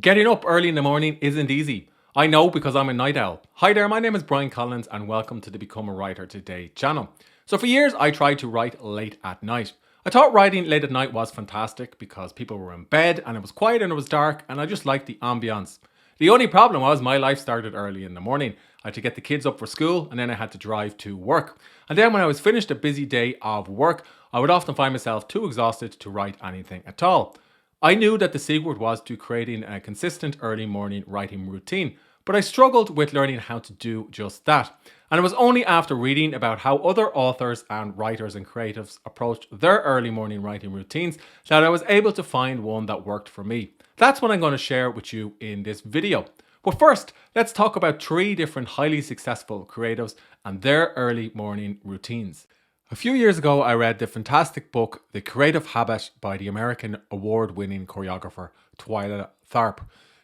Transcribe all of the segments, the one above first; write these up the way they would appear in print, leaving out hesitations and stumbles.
Getting up early in the morning isn't easy. I know because I'm a night owl. Hi there, my name is Brian Collins and welcome to the Become a Writer Today channel. So for years I tried to write late at night. I thought writing late at night was fantastic because people were in bed and it was quiet and it was dark and I just liked the ambience. The only problem was my life started early in the morning. I had to get the kids up for school and then I had to drive to work. And then when I was finished a busy day of work, I would often find myself too exhausted to write anything at all. I knew that the secret was to creating a consistent early morning writing routine, but I struggled with learning how to do just that. And it was only after reading about how other authors and writers and creatives approached their early morning writing routines that I was able to find one that worked for me. That's what I'm going to share with you in this video. But first, let's talk about three different highly successful creatives and their early morning routines. A few years ago, I read the fantastic book The Creative Habit by the American award-winning choreographer Twyla Tharp.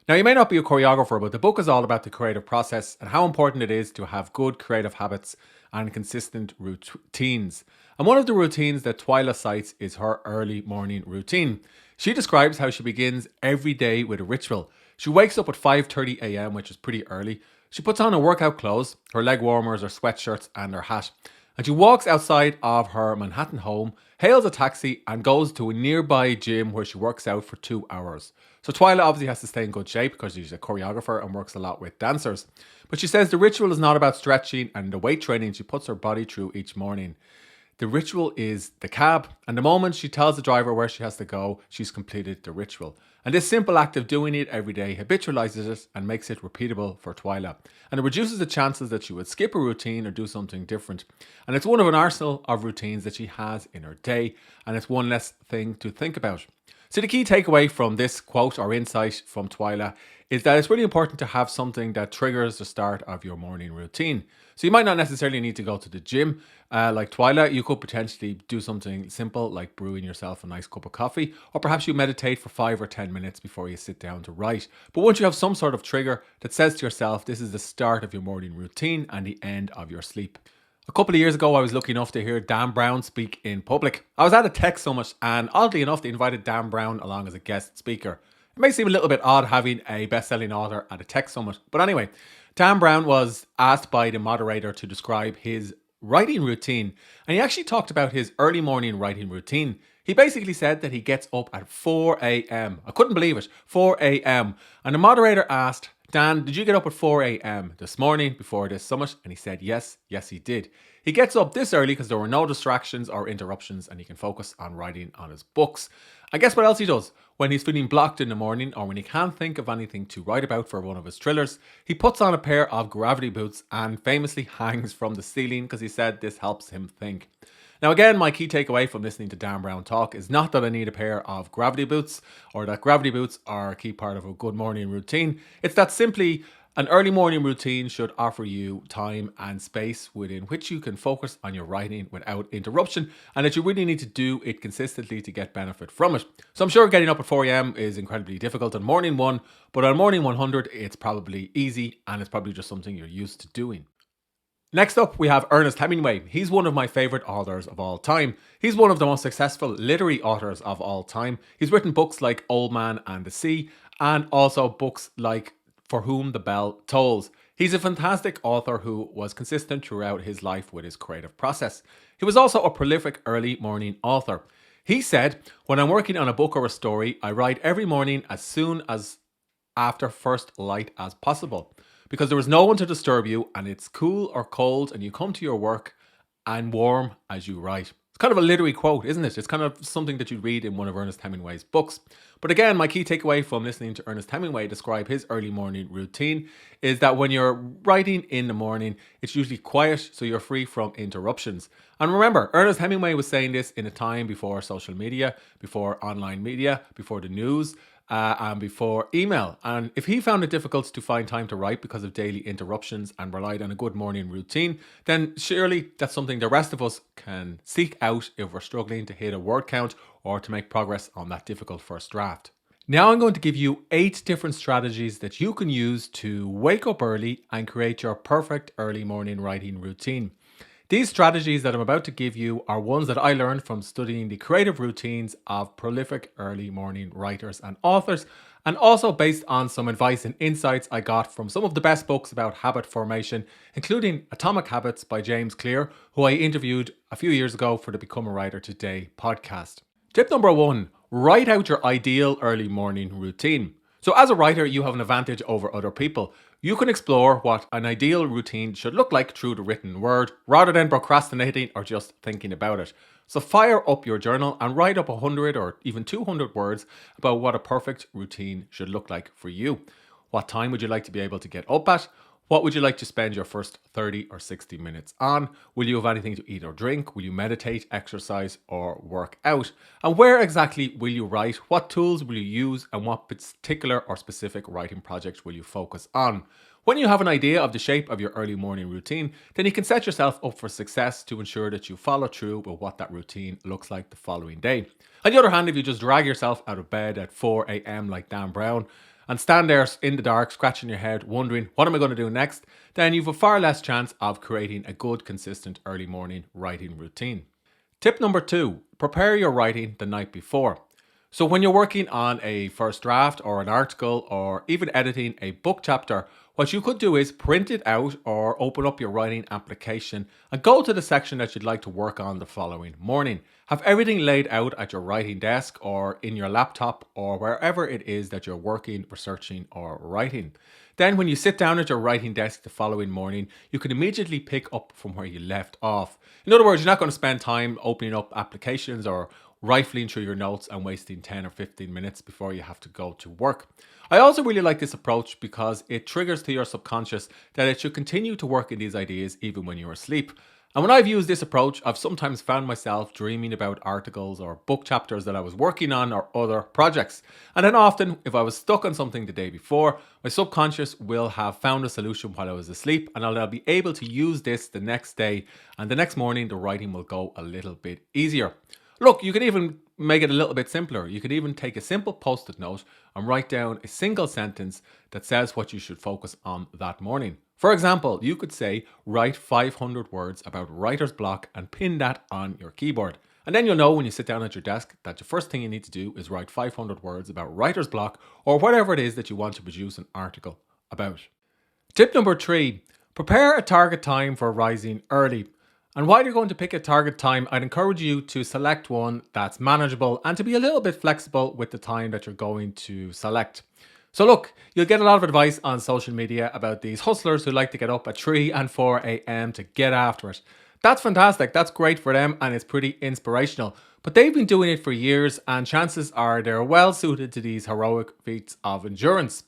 Now, you may not be a choreographer, but the book is all about the creative process and how important it is to have good creative habits and consistent routines. And one of the routines that Twyla cites is her early morning routine. She describes how she begins every day with a ritual. She wakes up at 5:30 a.m., which is pretty early. She puts on her workout clothes, her leg warmers, her sweatshirts, and her hat. And she walks outside of her Manhattan home, hails a taxi, and goes to a nearby gym where she works out for 2 hours. So Twyla obviously has to stay in good shape because she's a choreographer and works a lot with dancers. But she says the ritual is not about stretching and the weight training she puts her body through each morning. The ritual is the cab, and the moment she tells the driver where she has to go, she's completed the ritual. And this simple act of doing it every day habitualizes it and makes it repeatable for Twyla. And it reduces the chances that she would skip a routine or do something different. And it's one of an arsenal of routines that she has in her day, and it's one less thing to think about. So the key takeaway from this quote or insight from Twyla is that it's really important to have something that triggers the start of your morning routine. So you might not necessarily need to go to the gym like Twyla. You could potentially do something simple like brewing yourself a nice cup of coffee, or perhaps you meditate for 5 or 10 minutes before you sit down to write. But once you have some sort of trigger that says to yourself, this is the start of your morning routine and the end of your sleep. A couple of years ago, I was lucky enough to hear Dan Brown speak in public. I was at a tech summit and oddly enough, they invited Dan Brown along as a guest speaker. It may seem a little bit odd having a best-selling author at a tech summit, but anyway, Dan Brown was asked by the moderator to describe his writing routine, and he actually talked about his early morning writing routine. He basically said that he gets up at 4 a.m. I couldn't believe it, 4 a.m. And the moderator asked, Dan, did you get up at 4 a.m. this morning before this summit? And he said, yes, he did. He gets up this early because there were no distractions or interruptions and he can focus on writing on his books. And guess what else he does? When he's feeling blocked in the morning or when he can't think of anything to write about for one of his thrillers, he puts on a pair of gravity boots and famously hangs from the ceiling because he said this helps him think. Now again, my key takeaway from listening to Dan Brown talk is not that I need a pair of gravity boots or that gravity boots are a key part of a good morning routine. It's that simply an early morning routine should offer you time and space within which you can focus on your writing without interruption, and that you really need to do it consistently to get benefit from it. So I'm sure getting up at 4 a.m. is incredibly difficult on morning one, but on morning 100 it's probably easy and it's probably just something you're used to doing. Next up, we have Ernest Hemingway. He's one of my favourite authors of all time. He's one of the most successful literary authors of all time. He's written books like Old Man and the Sea, and also books like For Whom the Bell Tolls. He's a fantastic author who was consistent throughout his life with his creative process. He was also a prolific early morning author. He said, when I'm working on a book or a story, I write every morning as soon as after first light as possible, because there is no one to disturb you and it's cool or cold and you come to your work and warm as you write. It's kind of a literary quote, isn't it? It's kind of something that you'd read in one of Ernest Hemingway's books. But again, my key takeaway from listening to Ernest Hemingway describe his early morning routine is that when you're writing in the morning, it's usually quiet, so you're free from interruptions. And remember, Ernest Hemingway was saying this in a time before social media, before online media, before the news, and before email. And if he found it difficult to find time to write because of daily interruptions and relied on a good morning routine, then surely that's something the rest of us can seek out if we're struggling to hit a word count or to make progress on that difficult first draft. Now I'm going to give you 8 different strategies that you can use to wake up early and create your perfect early morning writing routine. These strategies that I'm about to give you are ones that I learned from studying the creative routines of prolific early morning writers and authors, and also based on some advice and insights I got from some of the best books about habit formation, including Atomic Habits by James Clear, who I interviewed a few years ago for the Become a Writer Today podcast. Tip number 1, write out your ideal early morning routine. So as a writer, you have an advantage over other people. You can explore what an ideal routine should look like through the written word, rather than procrastinating or just thinking about it. So fire up your journal and write up 100 or even 200 words about what a perfect routine should look like for you. What time would you like to be able to get up at? What would you like to spend your first 30 or 60 minutes on? Will you have anything to eat or drink? Will you meditate, exercise, or work out? And where exactly will you write? What tools will you use? And what particular or specific writing projects will you focus on? When you have an idea of the shape of your early morning routine, then you can set yourself up for success to ensure that you follow through with what that routine looks like the following day. On the other hand, if you just drag yourself out of bed at 4 a.m. like Dan Brown, and stand there in the dark, scratching your head, wondering, what am I going to do next? Then you've a far less chance of creating a good, consistent early morning writing routine. Tip number 2, prepare your writing the night before. So when you're working on a first draft or an article or even editing a book chapter, what you could do is print it out or open up your writing application and go to the section that you'd like to work on the following morning. Have everything laid out at your writing desk or in your laptop or wherever it is that you're working, researching, or writing. Then when you sit down at your writing desk the following morning, you can immediately pick up from where you left off. In other words, you're not going to spend time opening up applications or rifling through your notes and wasting 10 or 15 minutes before you have to go to work. I also really like this approach because it triggers to your subconscious that it should continue to work in these ideas even when you're asleep. And when I've used this approach, I've sometimes found myself dreaming about articles or book chapters that I was working on or other projects. And then often, if I was stuck on something the day before, my subconscious will have found a solution while I was asleep, and I'll be able to use this the next day, and the next morning the writing will go a little bit easier. Look, you can even make it a little bit simpler. You could even take a simple post-it note and write down a single sentence that says what you should focus on that morning. For example, you could say, write 500 words about writer's block and pin that on your keyboard. And then you'll know when you sit down at your desk that the first thing you need to do is write 500 words about writer's block or whatever it is that you want to produce an article about. Tip number 3, prepare a target time for rising early. And while you're going to pick a target time, I'd encourage you to select one that's manageable and to be a little bit flexible with the time that you're going to select. So look, you'll get a lot of advice on social media about these hustlers who like to get up at 3 and 4 a.m. to get after it. That's fantastic, that's great for them and it's pretty inspirational. But they've been doing it for years and chances are they're well suited to these heroic feats of endurance.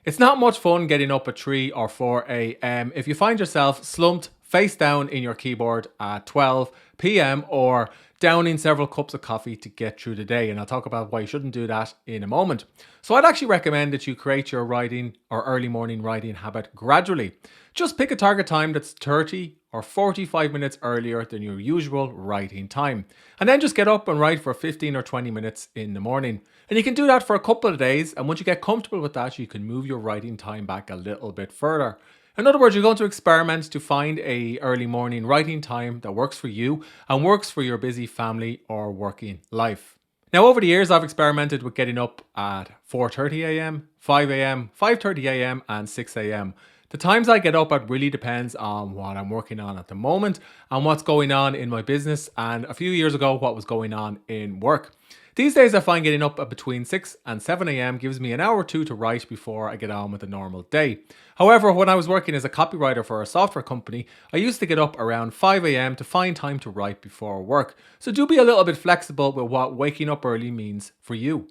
It's not much fun getting up at 3 or 4 a.m. if you find yourself slumped face down in your keyboard at 12 p.m. or downing several cups of coffee to get through the day. And I'll talk about why you shouldn't do that in a moment. So I'd actually recommend that you create your writing or early morning writing habit gradually. Just pick a target time that's 30 or 45 minutes earlier than your usual writing time. And then just get up and write for 15 or 20 minutes in the morning. And you can do that for a couple of days. And once you get comfortable with that, you can move your writing time back a little bit further. In other words, you're going to experiment to find a early morning writing time that works for you and works for your busy family or working life. Now, over the years, I've experimented with getting up at 4:30 a.m., 5 a.m., 5:30 a.m. and 6 a.m. The times I get up at really depends on what I'm working on at the moment and what's going on in my business and a few years ago, what was going on in work. These days I find getting up at between 6 and 7 a.m. gives me an hour or two to write before I get on with a normal day. However, when I was working as a copywriter for a software company, I used to get up around 5 a.m. to find time to write before work. So do be a little bit flexible with what waking up early means for you.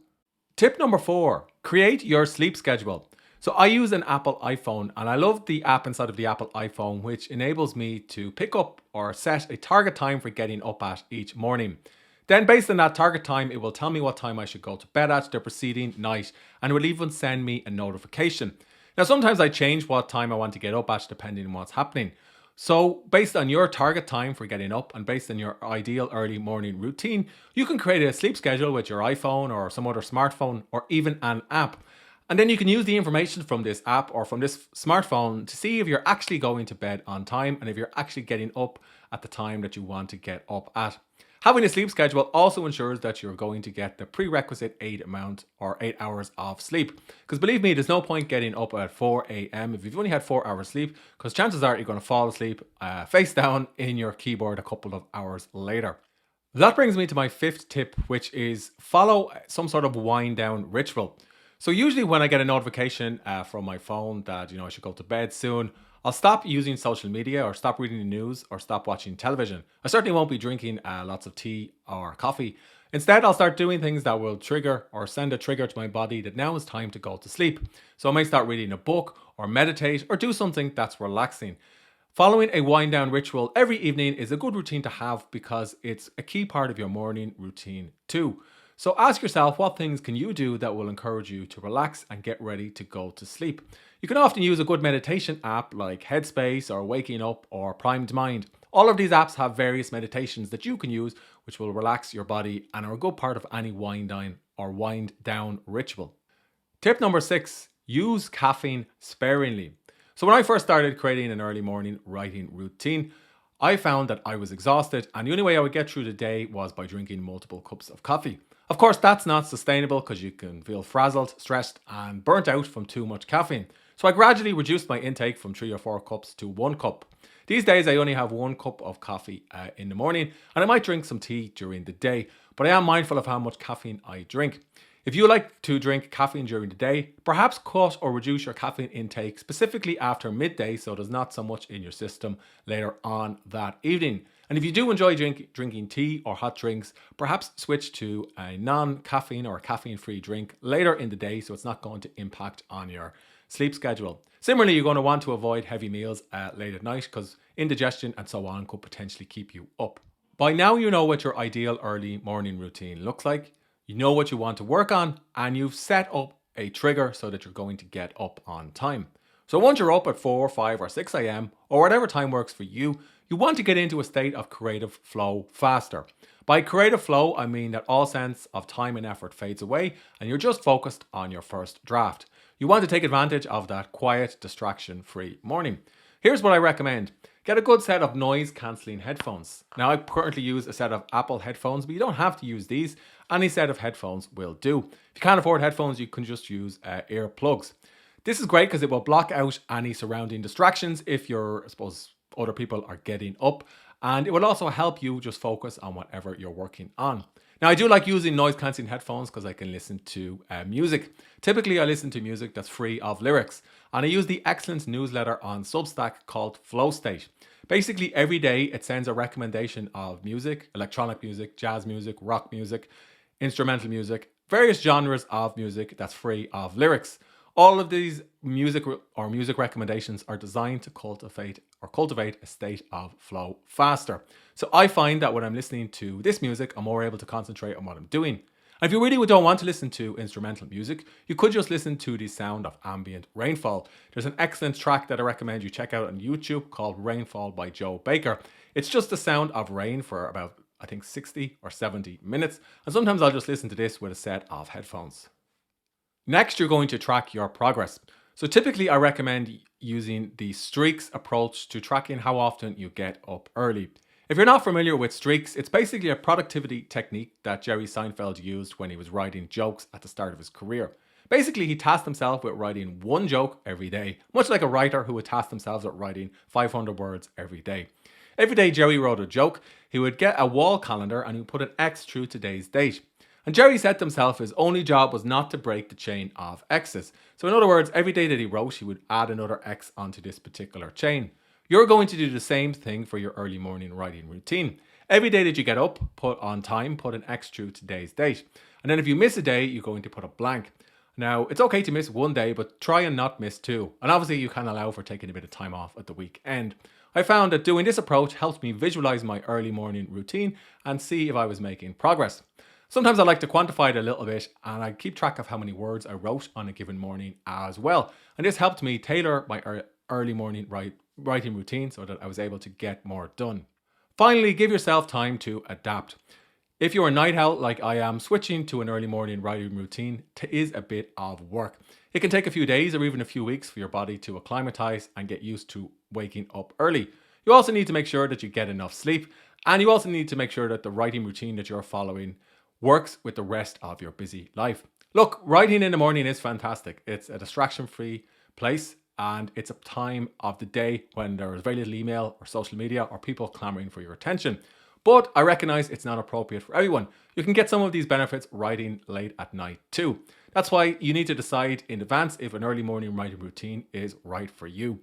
Tip number 4, create your sleep schedule. So I use an Apple iPhone and I love the app inside of the Apple iPhone which enables me to pick up or set a target time for getting up at each morning. Then based on that target time, it will tell me what time I should go to bed at the preceding night and it will even send me a notification. Now sometimes I change what time I want to get up at depending on what's happening. So based on your target time for getting up and based on your ideal early morning routine, you can create a sleep schedule with your iPhone or some other smartphone or even an app. And then you can use the information from this app or from this smartphone to see if you're actually going to bed on time and if you're actually getting up at the time that you want to get up at. Having a sleep schedule also ensures that you're going to get the prerequisite 8 hours of sleep. Because believe me, there's no point getting up at 4 a.m. if you've only had 4 hours sleep, because chances are you're going to fall asleep face down in your keyboard a couple of hours later. That brings me to my fifth tip, which is follow some sort of wind down ritual. So usually when I get a notification from my phone that I should go to bed soon, I'll stop using social media or stop reading the news or stop watching television. I certainly won't be drinking lots of tea or coffee. Instead, I'll start doing things that will trigger or send a trigger to my body that now is time to go to sleep. So I may start reading a book or meditate or do something that's relaxing. Following a wind down ritual every evening is a good routine to have because it's a key part of your morning routine too. So ask yourself, what things can you do that will encourage you to relax and get ready to go to sleep? You can often use a good meditation app like Headspace or Waking Up or Primed Mind. All of these apps have various meditations that you can use which will relax your body and are a good part of any wind down ritual. Tip number 6, use caffeine sparingly. So when I first started creating an early morning writing routine, I found that I was exhausted and the only way I would get through the day was by drinking multiple cups of coffee. Of course, that's not sustainable because you can feel frazzled, stressed and burnt out from too much caffeine. So I gradually reduced my intake from 3 or 4 cups to 1 cup. These days I only have 1 cup of coffee in the morning and I might drink some tea during the day, but I am mindful of how much caffeine I drink. If you like to drink caffeine during the day, perhaps cut or reduce your caffeine intake specifically after midday so there's not so much in your system later on that evening. And if you do enjoy drinking tea or hot drinks, perhaps switch to a non-caffeine or caffeine-free drink later in the day so it's not going to impact on your sleep schedule. Similarly, you're going to want to avoid heavy meals late at night because indigestion and so on could potentially keep you up. By now you know what your ideal early morning routine looks like. You know what you want to work on and you've set up a trigger so that you're going to get up on time. So once you're up at 4, 5 or 6 a.m. or whatever time works for you, you want to get into a state of creative flow faster. By creative flow, I mean that all sense of time and effort fades away and you're just focused on your first draft. You want to take advantage of that quiet, distraction-free morning. Here's what I recommend. Get a good set of noise-cancelling headphones. Now, I currently use a set of Apple headphones, but you don't have to use these. Any set of headphones will do. If you can't afford headphones, you can just use earplugs. This is great because it will block out any surrounding distractions if other people are getting up. And it will also help you just focus on whatever you're working on. Now, I do like using noise-cancelling headphones because I can listen to music. Typically, I listen to music that's free of lyrics. And I use the excellent newsletter on Substack called Flow State. Basically, every day it sends a recommendation of music, electronic music, jazz music, rock music, instrumental music, various genres of music that's free of lyrics. All of these music recommendations are designed to cultivate a state of flow faster. So I find that when I'm listening to this music, I'm more able to concentrate on what I'm doing. And if you really don't want to listen to instrumental music, you could just listen to the sound of ambient rainfall. There's an excellent track that I recommend you check out on YouTube called Rainfall by Joe Baker. It's just the sound of rain for about, 60 or 70 minutes. And sometimes I'll just listen to this with a set of headphones. Next, you're going to track your progress. So typically I recommend using the streaks approach to tracking how often you get up early. If you're not familiar with streaks, it's basically a productivity technique that Jerry Seinfeld used when he was writing jokes at the start of his career. Basically, he tasked himself with writing 1 joke every day, much like a writer who would task themselves with writing 500 words every day. Every day Jerry wrote a joke, he would get a wall calendar and he would put an X through today's date. And Jerry said to himself his only job was not to break the chain of X's. So in other words, every day that he wrote, he would add another X onto this particular chain. You're going to do the same thing for your early morning writing routine. Every day that you get up, put an X through today's date. And then if you miss a day, you're going to put a blank. Now, it's okay to miss 1 day, but try and not miss 2. And obviously you can allow for taking a bit of time off at the weekend. I found that doing this approach helps me visualize my early morning routine and see if I was making progress. Sometimes I like to quantify it a little bit and I keep track of how many words I wrote on a given morning as well. And this helped me tailor my early morning writing routine so that I was able to get more done. Finally, give yourself time to adapt. If you're a night owl like I am, switching to an early morning writing routine is a bit of work. It can take a few days or even a few weeks for your body to acclimatize and get used to waking up early. You also need to make sure that you get enough sleep And you also need to make sure that the writing routine that you're following works with the rest of your busy life. Look, writing in the morning is fantastic. It's a distraction-free place, and it's a time of the day when there is very little email or social media or people clamoring for your attention. But I recognize it's not appropriate for everyone. You can get some of these benefits writing late at night too. That's why you need to decide in advance if an early morning writing routine is right for you.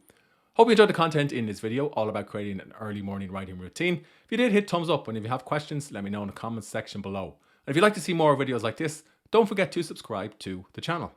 Hope you enjoyed the content in this video all about creating an early morning writing routine. If you did, hit thumbs up, and if you have questions, let me know in the comments section below. And if you'd like to see more videos like this, don't forget to subscribe to the channel.